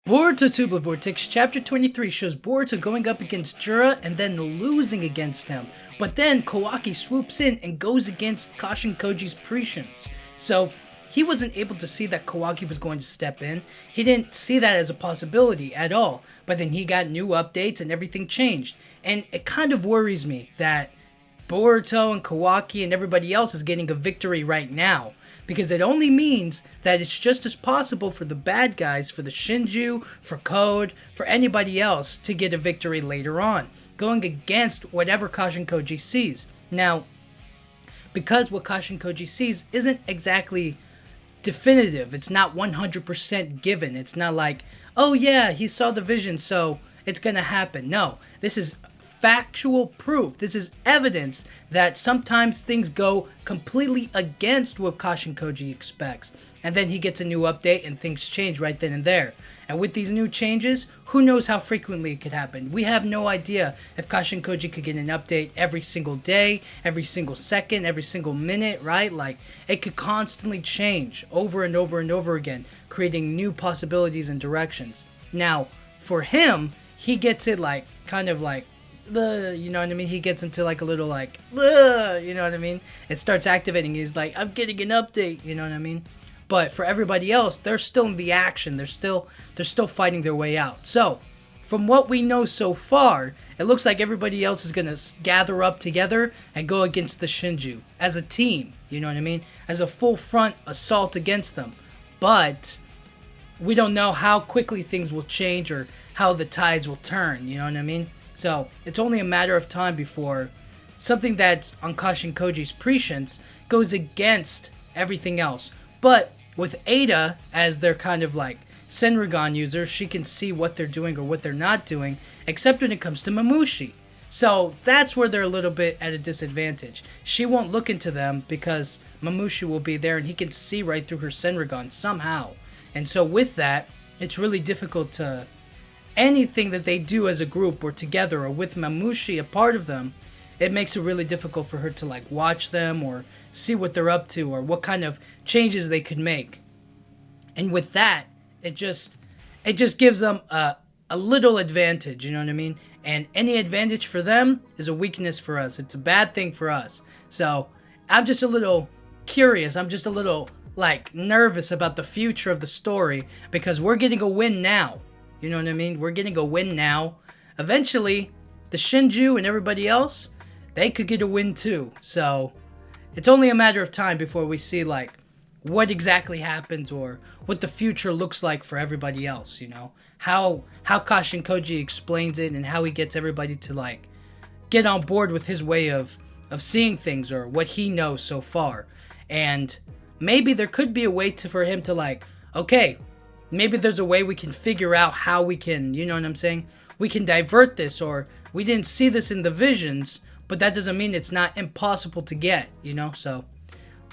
Boruto Tubula Vortex Chapter 23 shows Boruto going up against Jura and then losing against him. But then Kawaki swoops in and goes against Kashin Koji's Prescience. So he wasn't able to see that Kawaki was going to step in. He didn't see that as a possibility at all. But then he got new updates and everything changed. And it kind of worries me that Boruto and Kawaki and everybody else is getting a victory right now. Because it only means that it's just as possible for the bad guys, for the Shinju, for Code, for anybody else to get a victory later on, going against whatever Kashin Koji sees. Now, because what Kashin Koji sees isn't exactly definitive, it's not 100% given, it's not like, oh yeah, he saw the vision, so it's gonna happen. No, this is factual proof. This is evidence that sometimes things go completely against what Kashin Koji expects. And then he gets a new update and things change right then and there. And with these new changes, who knows how frequently it could happen. We have no idea if Kashin Koji could get an update every single day, every single second, every single minute, right? Like, it could constantly change over and over and over again, creating new possibilities and directions. Now, for him, he gets it like, kind of like, you know what I mean? He gets into like a little like, you know what I mean? It starts activating. He's like, I'm getting an update, you know what I mean? But for everybody else, they're still in the action. They're still fighting their way out. So, from what we know so far, it looks like everybody else is going to gather up together and go against the Shinju as a team, you know what I mean? As a full front assault against them. But we don't know how quickly things will change or how the tides will turn, you know what I mean? So, it's only a matter of time before something that's on Kashin Koji's Prescience goes against everything else. But with Ada, as their kind of like Senrigan user, she can see what they're doing or what they're not doing, except when it comes to Mamushi. So, that's where they're a little bit at a disadvantage. She won't look into them because Mamushi will be there and he can see right through her Senrigan somehow. And so with that, it's really difficult to anything that they do as a group or together or with Mamushi a part of them, it makes it really difficult for her to like watch them or see what they're up to or what kind of changes they could make. And with that, it just gives them a little advantage, you know what I mean? And any advantage for them is a weakness for us. It's a bad thing for us. So I'm just a little curious. I'm just a little like nervous about the future of the story because we're getting a win now. You know what I mean? We're getting a win now. Eventually, the Shinju and everybody else, they could get a win too. So, it's only a matter of time before we see, like, what exactly happens or what the future looks like for everybody else, you know? How Kashin Koji explains it and how he gets everybody to, like, get on board with his way of seeing things or what he knows so far. And maybe there could be a way for him to, like, okay, maybe there's a way we can figure out how we can, you know what I'm saying? We can divert this, or we didn't see this in the visions, but that doesn't mean it's not impossible to get, you know? So,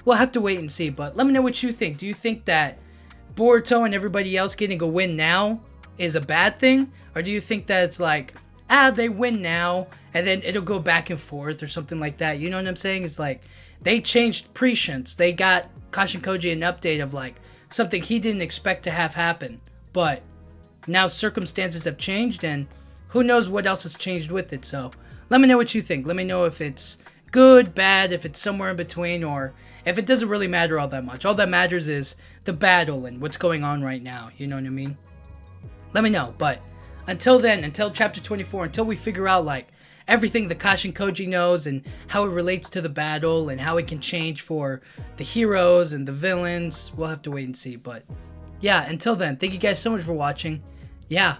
we'll have to wait and see, but let me know what you think. Do you think that Boruto and everybody else getting a win now is a bad thing? Or do you think that it's like, they win now, and then it'll go back and forth or something like that? You know what I'm saying? It's like, they changed Prescience. They got Kashin Koji an update of like, something he didn't expect to have happen, but now circumstances have changed and who knows what else has changed with it. So let me know what you think. Let me know if it's good, bad, if it's somewhere in between, or if it doesn't really matter all that much. All that matters is the battle and what's going on right now, you know what I mean? Let me know. But until then, until chapter 24, until we figure out like everything the Kashin Koji knows and how it relates to the battle and how it can change for the heroes and the villains, we'll have to wait and see. But yeah, until then, thank you guys so much for watching. Yeah,